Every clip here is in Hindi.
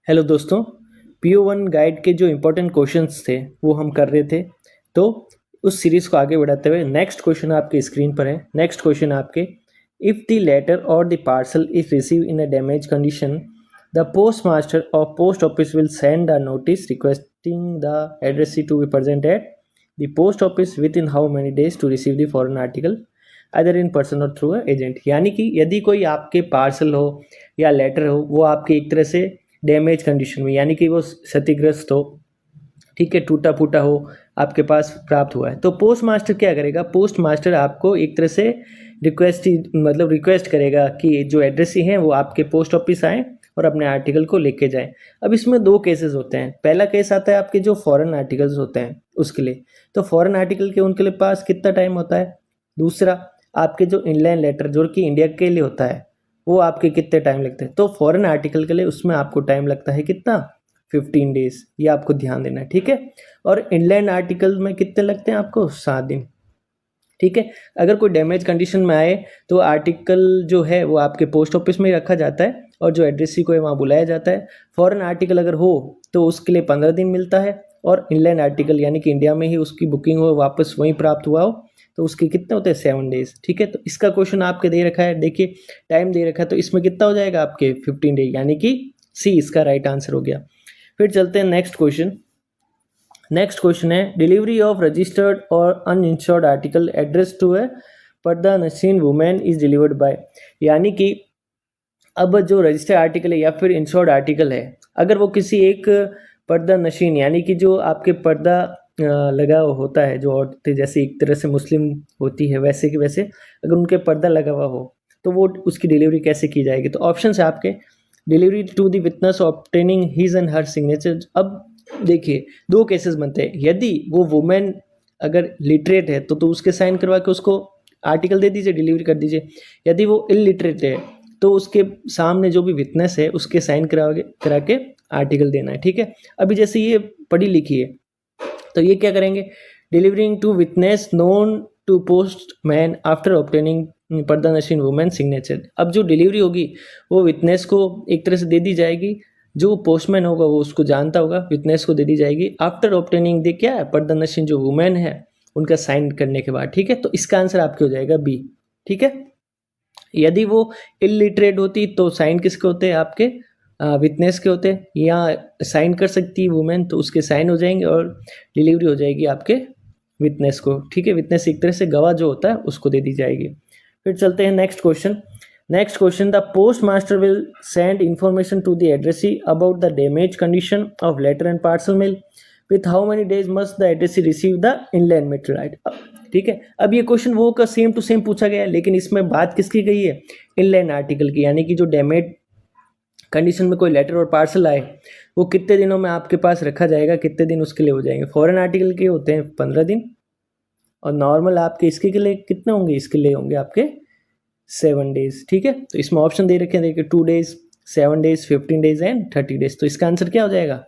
हेलो दोस्तों, PO1 गाइड के जो इम्पोर्टेंट क्वेश्चंस थे वो हम कर रहे थे। तो उस सीरीज़ को आगे बढ़ाते हुए नेक्स्ट क्वेश्चन आपके स्क्रीन पर है। नेक्स्ट क्वेश्चन आपके, इफ़ द लेटर और the parcel is receive in a damage condition, the post master of post office will send a notice requesting the addressee to be present at the post office within how many days to receive the foreign article either in person और थ्रू अ एजेंट। यानी कि यदि कोई आपके पार्सल हो या लेटर हो वो आपके एक तरह से डैमेज कंडीशन में, यानी कि वो क्षतिग्रस्त हो, ठीक है, टूटा फूटा हो, आपके पास प्राप्त हुआ है, तो पोस्ट मास्टर क्या करेगा? पोस्ट मास्टर आपको एक तरह से रिक्वेस्ट करेगा कि जो एड्रेस ही हैं वो आपके पोस्ट ऑफिस आएँ और अपने आर्टिकल को लेके जाएं। अब इसमें दो केसेस होते हैं। पहला केस आता है आपके जो फॉरेन आर्टिकल्स होते हैं उसके लिए, तो फॉरेन आर्टिकल के उनके लिए पास कितना टाइम होता है। दूसरा, आपके जो इनलैंड लेटर जो कि इंडिया के लिए होता है वो आपके कितने टाइम लगते हैं। तो फॉरेन आर्टिकल के लिए उसमें आपको टाइम लगता है कितना, 15 डेज, ये आपको ध्यान देना है, ठीक है। और इनलैंड आर्टिकल में कितने लगते हैं आपको, 7 दिन, ठीक है। अगर कोई डैमेज कंडीशन में आए तो आर्टिकल जो है वो आपके पोस्ट ऑफिस में ही रखा जाता है और जो एड्रेसी को है वहाँ बुलाया जाता है। फॉरेन आर्टिकल अगर हो तो उसके लिए 15 दिन मिलता है, और इनलैंड आर्टिकल यानी कि इंडिया में ही उसकी बुकिंग हो, वापस वहीं प्राप्त हुआ हो, तो उसके कितने होते हैं, 7 डेज, ठीक है। तो इसका क्वेश्चन आपके दे रखा है, देखिए टाइम दे रखा है, तो इसमें कितना हो जाएगा आपके 15 डेज, यानी कि सी इसका राइट आंसर हो गया। फिर चलते हैं नेक्स्ट क्वेश्चन। नेक्स्ट क्वेश्चन है, डिलीवरी ऑफ रजिस्टर्ड और अनइंश्योर्ड आर्टिकल एड्रेस टू ए पर्दा नशीन वुमेन इज डिलीवर्ड बाय। यानी कि अब जो रजिस्टर्ड आर्टिकल है या फिर इंश्योर्ड आर्टिकल है, अगर वो किसी एक पर्दा नशीन यानी कि जो आपके पर्दा लगा होता है, जो औरतें जैसे एक तरह से मुस्लिम होती है वैसे कि वैसे अगर उनके पर्दा लगा हुआ हो तो वो उसकी डिलीवरी कैसे की जाएगी। तो ऑप्शन है आपके, delivery to the witness obtaining his and her signature. अब देखिए दो केसेस बनते हैं। यदि वो वुमेन अगर लिटरेट है तो उसके साइन करवा के उसको आर्टिकल दे दीजिए, डिलीवरी कर दीजिए। यदि वो इलिटरेट है तो उसके सामने जो भी विटनेस है उसके साइन करा के आर्टिकल देना है, ठीक है। अभी जैसे ये पढ़ी लिखी है तो ये क्या करेंगे, delivering to witness known to postman after obtaining पर्दा नशीन वुमेन सिग्नेचर। अब जो डिलीवरी होगी वो विटनेस को एक तरह से दे दी जाएगी, जो पोस्टमैन होगा वो उसको जानता होगा, विटनेस को दे दी जाएगी आफ्टर ऑब्टेनिंग दे क्या है, पर्दा नशीन जो वुमेन है उनका साइन करने के बाद, ठीक है। तो इसका आंसर आपके हो जाएगा बी, ठीक है। यदि वो इलिटरेट होती तो साइन किसके होते हैं, आपके विटनेस के होते, या साइन कर सकती है वुमेन तो उसके साइन हो जाएंगे और डिलीवरी हो जाएगी आपके विटनेस को, ठीक है। विटनेस एक तरह से गवाह जो होता है उसको दे दी जाएगी। फिर चलते हैं next question. Next question, the post master will send information to the addressee about the damage condition of letter and parcel mail with how many days must the addressee receive the inland material, ठीक है। अब ये क्वेश्चन वो का सेम टू सेम पूछा गया है, लेकिन इसमें बात किसकी गई है, इनलैंड आर्टिकल की, यानी कि जो डैमेज कंडीशन में कोई लेटर और पार्सल आए वो कितने दिनों में आपके पास रखा जाएगा, कितने दिन उसके लिए हो जाएंगे। फॉरेन आर्टिकल के होते हैं 15 दिन, और नॉर्मल आपके इसके लिए कितने होंगे, इसके लिए होंगे आपके 7 डेज, ठीक है। तो इसमें ऑप्शन दे रखे हैं, देखिए 2 days, 7 days, 15 days and 30 days. तो इसका आंसर क्या हो जाएगा,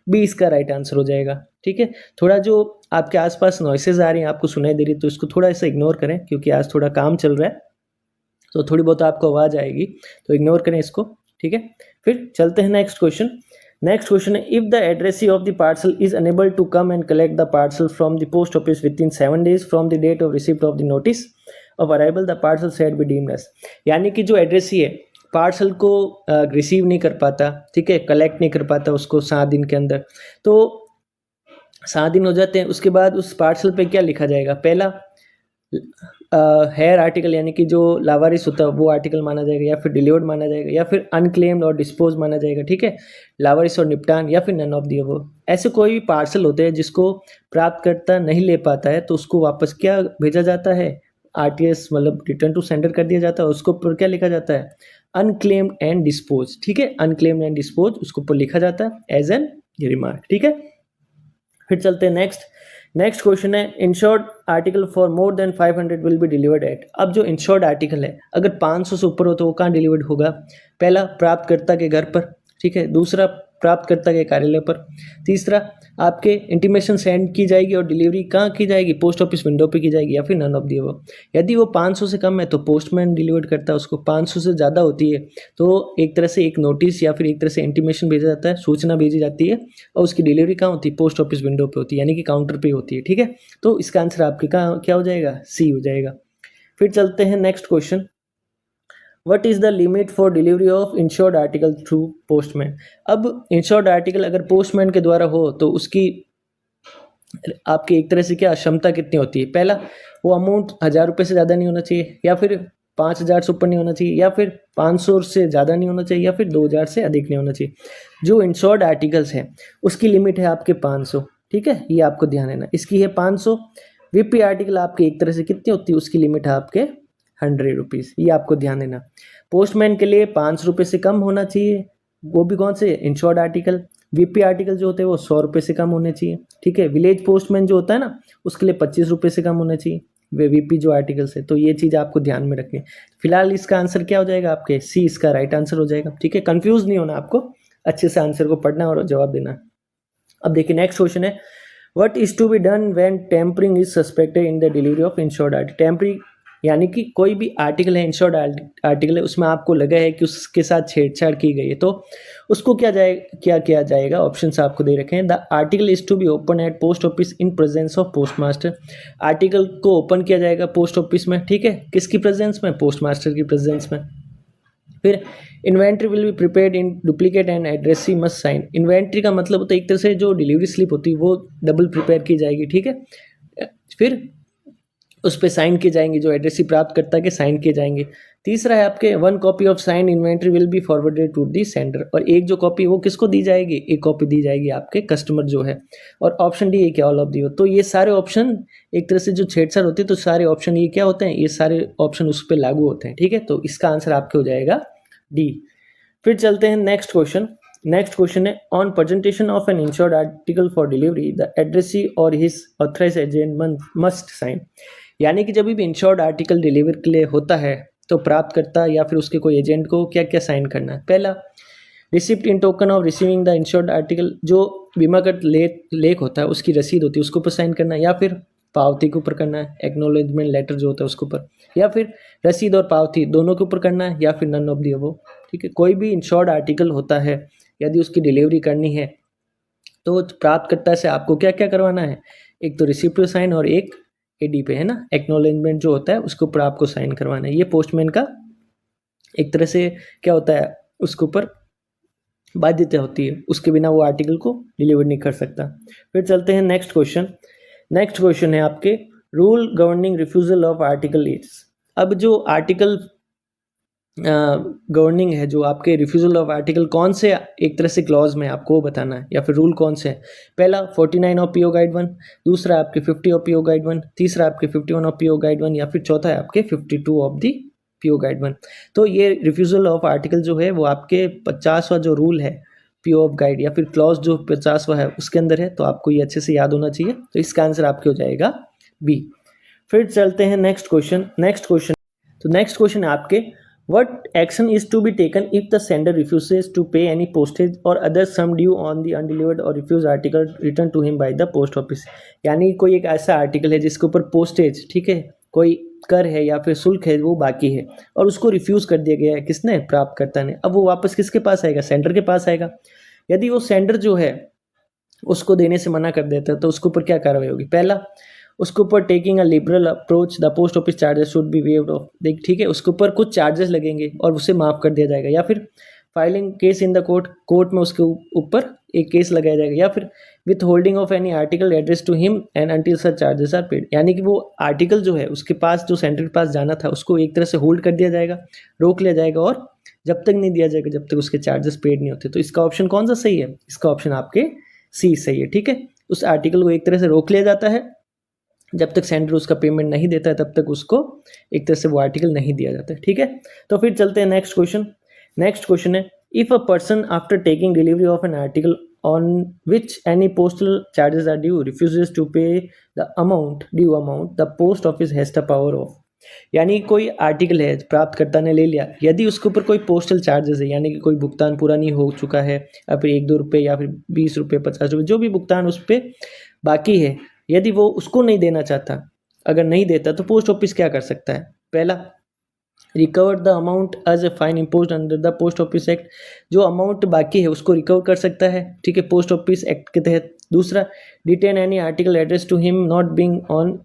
बी इसका राइट आंसर हो जाएगा, ठीक है। थोड़ा जो आपके आसपास नॉइसेज आ रही हैं, आपको सुनाई दे रही है, तो इसको थोड़ा सा इग्नोर करें, क्योंकि आज थोड़ा काम चल रहा है तो थोड़ी बहुत आपको आवाज़ आएगी, तो इग्नोर करें इसको, ठीक है। फिर चलते हैं नेक्स्ट क्वेश्चन। नेक्स्ट क्वेश्चन है, if the addressee of the parcel is unable to come and collect the parcel from the post office within 7 days from the date of receipt of the notice of arrival the parcel shall be deemed as. यानी कि जो एड्रेसी है पार्सल को रिसीव नहीं कर पाता, ठीक है, कलेक्ट नहीं कर पाता उसको 7 दिन के अंदर, तो 7 दिन हो जाते हैं, उसके बाद उस पार्सल पे क्या लिखा जाएगा, पहला हेयर आर्टिकल यानी कि जो लावारिस होता है वो आर्टिकल माना जाएगा, या फिर डिलीवर्ड माना जाएगा, या फिर अनक्लेम्ड और डिस्पोज माना जाएगा, ठीक है, लावारिस और निपटान, या फिर नन ऑफ दी अबव। ऐसे कोई भी पार्सल होते हैं जिसको प्राप्तकर्ता नहीं ले पाता है तो उसको वापस क्या भेजा जाता है, RTS, मतलब रिटर्न टू सेंडर कर दिया जाता है। उसको ऊपर क्या लिखा जाता है, अनक्लेम्ड एंड डिस्पोज, ठीक है, अनक्लेम्ड एंड डिस्पोज उसको ऊपर लिखा जाता है एज एन रिमार्क, ठीक है। फिर चलते हैं नेक्स्ट क्वेश्चन है, insured article for more than 500 will be delivered eight. अब जो इंश्योर्ड आर्टिकल है अगर 500 से ऊपर हो तो वो कहाँ डिलीवर्ड होगा, पहला प्राप्तकर्ता के घर पर, ठीक है, दूसरा प्राप्तकर्ता के कार्यालय पर। तीसरा, आपके इंटीमेशन सेंड की जाएगी और डिलीवरी कहाँ की जाएगी, पोस्ट ऑफिस विंडो पे की जाएगी, या फिर नन ऑफ दी अबव। यदि वो 500 से कम है तो पोस्टमैन डिलीवर करता है उसको, 500 से ज़्यादा होती है तो एक तरह से एक नोटिस या फिर एक तरह से इंटीमेशन भेजा जाता है, सूचना भेजी जाती है, और उसकी डिलीवरी कहाँ होती है, पोस्ट ऑफिस विंडो पे होती है, यानी कि काउंटर पे होती है। ठीक है, तो इसका आंसर आपके कहाँ क्या हो जाएगा, सी हो जाएगा। फिर चलते हैं next question, what is the limit for delivery of insured article through postman. अब इंश्योर्ड आर्टिकल अगर पोस्टमैन के द्वारा हो तो उसकी आपकी एक तरह से क्या क्षमता कितनी होती है, पहला वो अमाउंट 1000 रुपये से ज़्यादा नहीं होना चाहिए, या फिर 5000 से ऊपर नहीं होना चाहिए, या फिर 500 से ज़्यादा नहीं होना चाहिए, या फिर 2000 से अधिक नहीं होना चाहिए। जो इंश्योर्ड आर्टिकल्स हैं उसकी लिमिट है आपके 500। ठीक है, ये आपको ध्यान देना, इसकी है 500। वीपी आर्टिकल आपके एक तरह से कितनी होती है, उसकी लिमिट है आपके 100 रुपीज़, ये आपको ध्यान देना। पोस्टमैन के लिए 5 रुपये से कम होना चाहिए, वो भी कौन से, इंश्योर्ड आर्टिकल। वीपी आर्टिकल जो होते हैं वो 100 रुपये से कम होने चाहिए। ठीक है, विलेज पोस्टमैन जो होता है ना उसके लिए 25 रुपये से कम होना चाहिए वे वीपी जो आर्टिकल्स है। तो ये चीज़ आपको ध्यान में रखें। फिलहाल इसका आंसर क्या हो जाएगा आपके, सी इसका राइट आंसर हो जाएगा। ठीक है, कंफ्यूज नहीं होना आपको, अच्छे से आंसर को पढ़ना और जवाब देना। अब देखिए नेक्स्ट क्वेश्चन है, what is to be done when tampering is suspected in the delivery of insured article. Tampering यानी कि कोई भी आर्टिकल है, इंश्योर्ड आर्टिकल है, उसमें आपको लगा है कि उसके साथ छेड़छाड़ की गई है, तो उसको क्या किया जाएगा। ऑप्शंस आपको दे रखे हैं, the article is to be open at post office in presence of post master. Article को ओपन किया जाएगा पोस्ट ऑफिस में। ठीक है, किसकी प्रेजेंस में, पोस्ट मास्टर की प्रेजेंस में। फिर inventory will be prepared in duplicate and addressee must sign. Inventory का मतलब होता है एक तरह से जो डिलीवरी स्लिप होती है वो डबल प्रिपेयर की जाएगी। ठीक है, फिर उस पर साइन किए जाएंगे, जो एड्रेसी प्राप्त करता के साइन किए जाएंगे। तीसरा है आपके 1 copy of sign inventory will be forwarded to the sender. और एक जो कॉपी वो किसको दी जाएगी, एक कॉपी दी जाएगी आपके कस्टमर जो है। और ऑप्शन डी है क्या, ऑल ऑफ दी हो। तो ये सारे ऑप्शन एक तरह से जो छेड़छाड़ होती है तो सारे ऑप्शन ये क्या होते हैं, ये सारे ऑप्शन उस पर लागू होते हैं। ठीक है, तो इसका आंसर आपके हो जाएगा डी। फिर चलते हैं नेक्स्ट क्वेश्चन। नेक्स्ट क्वेश्चन है, on presentation of an insured article for delivery the addressee और his authorised agent must sign. यानी कि जब भी इंश्योर्ड आर्टिकल डिलीवर के लिए होता है तो प्राप्तकर्ता या फिर उसके कोई एजेंट को क्या क्या साइन करना है। पहला, receipt in token of receiving the insured article, जो बीमाकृत लेख होता है उसकी रसीद होती है उसके ऊपर साइन करना है, या फिर पावती के ऊपर करना है, एक्नॉलेजमेंट लेटर जो होता है उसके ऊपर, या फिर रसीद और पावती दोनों के ऊपर करना है, या फिर नन ऑफ दी अबव। ठीक है, कोई भी इंश्योर्ड आर्टिकल होता है यदि उसकी डिलीवरी करनी है तो प्राप्तकर्ता से आपको क्या क्या करवाना है, एक तो रिसिप्ट पे साइन और एक एडी पे है ना, एक्नॉलेजमेंट जो होता है उसके ऊपर आपको साइन करवाना है। ये पोस्टमैन का एक तरह से क्या होता है, उसके ऊपर बाध्यता होती है, उसके बिना वो आर्टिकल को डिलीवर नहीं कर सकता। फिर चलते हैं नेक्स्ट क्वेश्चन। नेक्स्ट क्वेश्चन है आपके, rule governing refusal of article is. अब जो आर्टिकल गवर्निंग है, जो आपके रिफ्यूजल ऑफ आर्टिकल कौन से एक तरह से क्लॉज में आपको बताना है, या फिर रूल कौन से है। पहला 49 ऑफ पीओ गाइड 1, दूसरा आपके 50 ऑफ पीओ गाइड 1, तीसरा आपके 51 ऑफ पीओ गाइड 1, या फिर चौथा है आपके 52 ऑफ दी पीओ गाइड 1। तो ये रिफ्यूजल ऑफ आर्टिकल जो है वो आपके 50वां जो रूल है पीओ ऑफ गाइड या फिर क्लॉज जो 50वां है उसके अंदर है, तो आपको ये अच्छे से याद होना चाहिए। तो इसका आंसर आपके हो जाएगा बी। फिर चलते हैं नेक्स्ट क्वेश्चन। तो नेक्स्ट क्वेश्चन है आपके, What action is to be taken if the sender refuses to pay any postage or other sum due on the undelivered or refused article returned to him by the post office। यानी कोई एक ऐसा आर्टिकल है जिसके ऊपर पोस्टेज, ठीक है, कोई कर है या फिर शुल्क है वो बाकी है और उसको रिफ्यूज़ कर दिया गया है, किसने, प्राप्तकर्ता ने। अब वो वापस किसके पास आएगा, सेंडर के पास आएगा। यदि वो सेंडर जो है उसको देने से मना कर देता है तो उसके ऊपर क्या कार्रवाई होगी। पहला, उसके ऊपर taking a liberal approach the post office charges should be waived of. देख ठीक है, उसके ऊपर कुछ चार्जेस लगेंगे और उसे माफ़ कर दिया जाएगा। या फिर filing case in the court में उसके ऊपर एक केस लगाया जाएगा। या फिर withholding of any article address to him and until such charges are paid. यानी कि वो आर्टिकल जो है उसके पास, जो सेंटर के पास जाना था, उसको एक तरह से होल्ड कर दिया जाएगा, रोक लिया जाएगा, और जब तक नहीं दिया जाएगा जब तक उसके चार्जेस पेड नहीं होते। तो इसका ऑप्शन कौन सा सही है, इसका ऑप्शन आपके सी सही है। ठीक है, उस आर्टिकल को एक तरह से रोक लिया जाता है, जब तक सेंडर उसका पेमेंट नहीं देता है तब तक उसको एक तरह से वो आर्टिकल नहीं दिया जाता है। ठीक है, तो फिर चलते हैं नेक्स्ट क्वेश्चन। नेक्स्ट क्वेश्चन है, if a person after taking delivery of an article on which any postal charges are due refuses to pay the amount due amount, the post office has the power of. यानी कोई आर्टिकल है प्राप्तकर्ता ने ले लिया, यदि उसके ऊपर कोई पोस्टल चार्जेस है यानी कि कोई भुगतान पूरा नहीं हो चुका है, या फिर 1-2 रुपये या फिर 20 रुपये 50 रुपये जो भी भुगतान उस पर बाकी है, यदि वो उसको नहीं देना चाहता, अगर नहीं देता तो पोस्ट ऑफिस क्या कर सकता है? पहला, recover the amount as a fine impose under the post office act, जो अमाउंट बाकी है उसको रिकवर कर सकता है, ठीक है, पोस्ट ऑफिस एक्ट के तहत। दूसरा, detain any article address to him not being on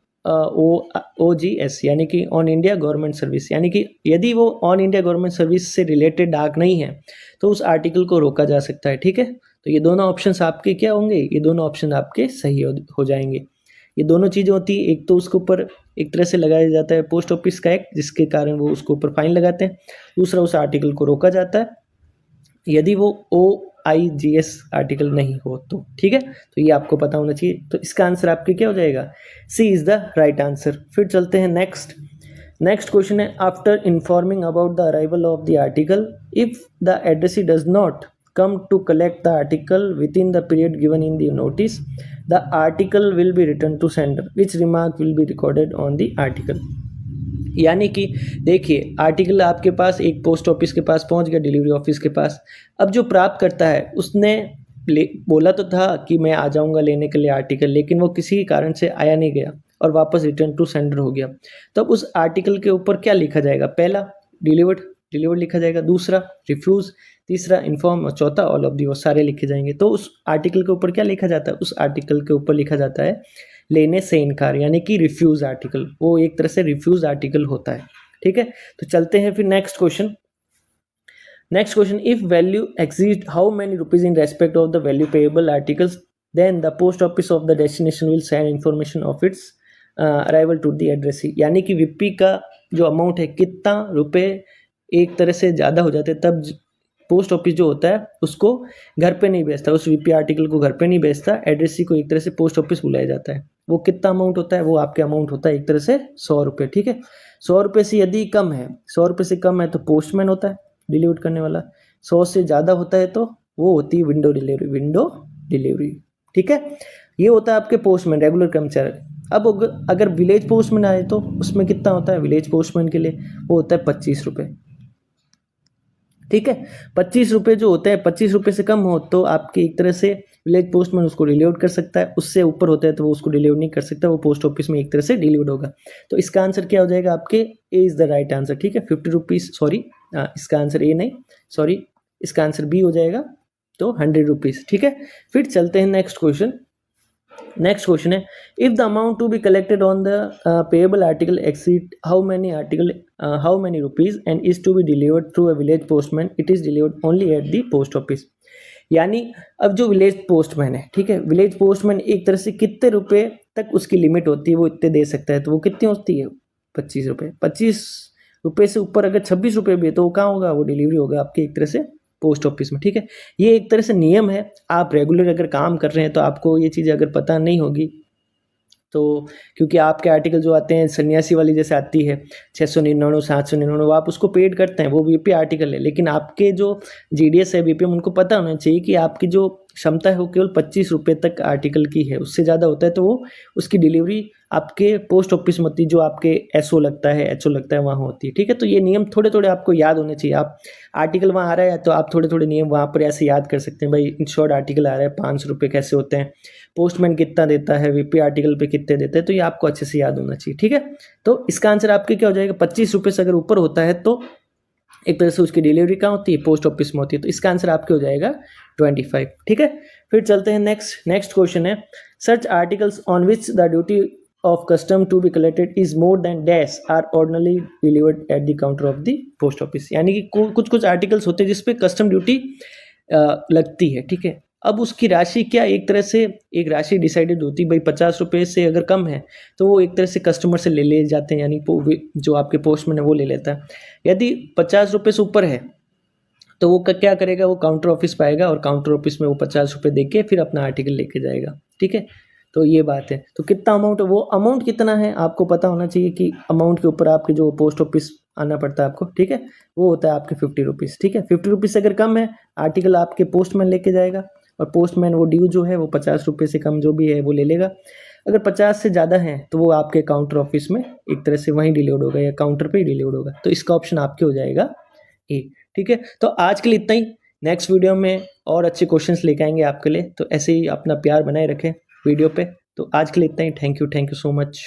OGS यानी कि ऑन इंडिया गवर्नमेंट सर्विस, यानी कि यदि वो ऑन इंडिया गवर्नमेंट सर्विस से रिलेटेड डाक नहीं है तो उस आर्टिकल को रोका जा सकता है, ठीक है। तो ये दोनों ऑप्शंस आपके क्या होंगे? ये दोनों ऑप्शन आपके सही हो जाएंगे। ये दोनों चीज़ें होती है, एक तो उसके ऊपर एक तरह से लगाया जाता है पोस्ट ऑफिस का एक्ट जिसके कारण वो उसके ऊपर फाइन लगाते हैं, दूसरा उस आर्टिकल को रोका जाता है यदि वो OIGS आर्टिकल नहीं हो तो, ठीक है। तो ये आपको पता होना चाहिए। तो इसका आंसर आपके क्या हो जाएगा? सी इज़ द राइट आंसर। फिर चलते हैं नेक्स्ट क्वेश्चन है, after informing about the arrival of the article, if the addressee does not come to collect the article within the period given in the notice, the article will be returned to sender, which remark will be recorded on the article। यानी कि देखिए, आर्टिकल आपके पास एक पोस्ट ऑफिस के पास पहुंच गया, डिलीवरी ऑफिस के पास। अब जो प्राप्त करता है उसने बोला तो था कि मैं आ जाऊंगा लेने के लिए आर्टिकल, लेकिन वो किसी कारण से आया नहीं गया और वापस रिटर्न टू सेंडर हो गया। तब उस आर्टिकल के ऊपर क्या लिखा जाएगा? पहला, डिलीवर्ड लिखा जाएगा, दूसरा रिफ्यूज़, तीसरा इन्फॉर्म और चौथा ऑल ऑफ दी, वो सारे लिखे जाएंगे। तो उस आर्टिकल के ऊपर क्या लिखा जाता है? उस आर्टिकल के ऊपर लिखा जाता है लेने से इनकार, यानी कि रिफ्यूज़ आर्टिकल। वो एक तरह से रिफ्यूज़ आर्टिकल होता है, ठीक है। तो चलते हैं फिर next question, if value exceed how many rupees in respect of the value payable articles, then the post office of the destination will send information of its arrival to the addressee. यानी कि विपी का जो अमाउंट है, कितना रुपए एक तरह से ज़्यादा हो जाते तब पोस्ट ऑफिस जो होता है उसको घर पे नहीं भेजता, उस वीपी आर्टिकल को घर पे नहीं भेजता, एड्रेसी को एक तरह से पोस्ट ऑफिस बुलाया जाता है। वो कितना अमाउंट होता है? वो आपके अमाउंट होता है एक तरह से 100 रुपये, ठीक है। 100 रुपये से यदि कम है, 100 रुपये से कम है तो पोस्टमैन होता है डिलीवर करने वाला, 100 से ज़्यादा होता है तो वो होती है विंडो डिलीवरी, ठीक है। ये होता है आपके पोस्टमैन, रेगुलर कर्मचारी। अब अगर विलेज पोस्टमैन आए तो उसमें कितना होता है? विलेज पोस्टमैन के लिए वो होता है 25 रुपये, ठीक है। 25 रुपये जो होते हैं, 25 रुपये से कम हो तो आपके एक तरह से विलेज पोस्टमैन उसको डिलीवर कर सकता है, उससे ऊपर होता है तो वो उसको डिलीवर नहीं कर सकता, वो पोस्ट ऑफिस में एक तरह से डिलीवर होगा। तो इसका आंसर क्या हो जाएगा आपके? A is the right answer, ठीक है। 50 रुपीज़, सॉरी इसका आंसर ए नहीं, सॉरी इसका आंसर बी हो जाएगा, तो 100 रुपीज़, ठीक है। फिर चलते हैं नेक्स्ट क्वेश्चन है, if the amount to be collected on the payable article exceed how many rupees and is to be delivered through a village postman, it is delivered only at the post office. यानी अब जो विलेज पोस्टमैन है, ठीक है, विलेज पोस्टमैन एक तरह से कितने रुपए तक उसकी लिमिट होती है, वो इतने दे सकता है, तो वो कितनी होती है? 25 रुपये। 25 रुपये से ऊपर अगर 26 रुपये भी है तो वो कहाँ होगा? वो डिलीवरी होगा आपके एक तरह से पोस्ट ऑफिस में, ठीक है। ये एक तरह से नियम है। आप रेगुलर अगर काम कर रहे हैं तो आपको ये चीज़ अगर पता नहीं होगी तो, क्योंकि आपके आर्टिकल जो आते हैं सन्यासी वाली जैसे आती है 699 799, वो आप उसको पेड करते हैं, वो वीपी आर्टिकल है। लेकिन आपके जो GDS है BPM, उनको पता होना चाहिए कि आपकी जो क्षमता है वो केवल 25 रुपये तक आर्टिकल की है, उससे ज़्यादा होता है तो वो उसकी डिलीवरी आपके पोस्ट ऑफिस में होती है, जो आपके SO लगता है वहाँ होती है, ठीक है। तो ये नियम थोड़े थोड़े आपको याद होने चाहिए। आप आर्टिकल वहाँ आ रहा है तो आप थोड़े थोड़े नियम वहाँ पर ऐसे याद कर सकते हैं, भाई इन शॉर्ट आर्टिकल आ रहा है 500 रुपये कैसे होते हैं, पोस्टमैन कितना देता है, वीपी आर्टिकल पे कितने देते हैं, तो ये आपको अच्छे से याद होना चाहिए, ठीक है। तो इसका आंसर आपके क्या हो जाएगा? 25 रुपये से अगर ऊपर होता है तो एक तरह से उसकी डिलीवरी कहाँ होती है? पोस्ट ऑफिस में होती है। तो इसका आंसर आपके हो जाएगा 25, ठीक है। फिर चलते हैं नेक्स्ट क्वेश्चन है, such articles on which the duty of custom to be collected is more than dash are ordinarily delivered at the counter of the post office. यानी कि कुछ आर्टिकल्स होते हैं जिसपे कस्टम ड्यूटी लगती है, ठीक है। अब उसकी राशि क्या, एक तरह से एक राशि डिसाइडेड होती है, भाई 50 रुपये से अगर कम है तो वो एक तरह से कस्टमर से ले जाते हैं, यानी जो आपके पोस्टमैन है वो ले लेता है। यदि 50 रुपये से ऊपर है तो वो क्या करेगा? वो काउंटर ऑफिस पाएगा और काउंटर ऑफिस में वो 50 रुपये दे के फिर अपना आर्टिकल लेके जाएगा, ठीक है। तो ये बात है। तो कितना अमाउंट है, वो अमाउंट कितना है आपको पता होना चाहिए कि अमाउंट के ऊपर आपके जो पोस्ट ऑफिस आना पड़ता है आपको, ठीक है, वो होता है आपके 50 रुपीज़, ठीक है। 50 रुपीज़ से अगर कम है आर्टिकल आपके पोस्टमैन लेके जाएगा और पोस्टमैन वो ड्यू जो है वो 50 रुपये से कम जो भी है वो ले लेगा। अगर 50 से ज़्यादा हैं तो वो आपके काउंटर ऑफिस में एक तरह से वहीं डिलीवर्ड होगा या काउंटर पे ही डिलीवर्ड होगा, तो इसका ऑप्शन आपके हो जाएगा ए। ठीक है, तो आज के लिए इतना ही। नेक्स्ट वीडियो में और अच्छे क्वेश्चंस लेके आएंगे आपके लिए, तो ऐसे ही अपना प्यार बनाए रखें वीडियो पे। तो आज के लिए इतना ही। Thank you so much.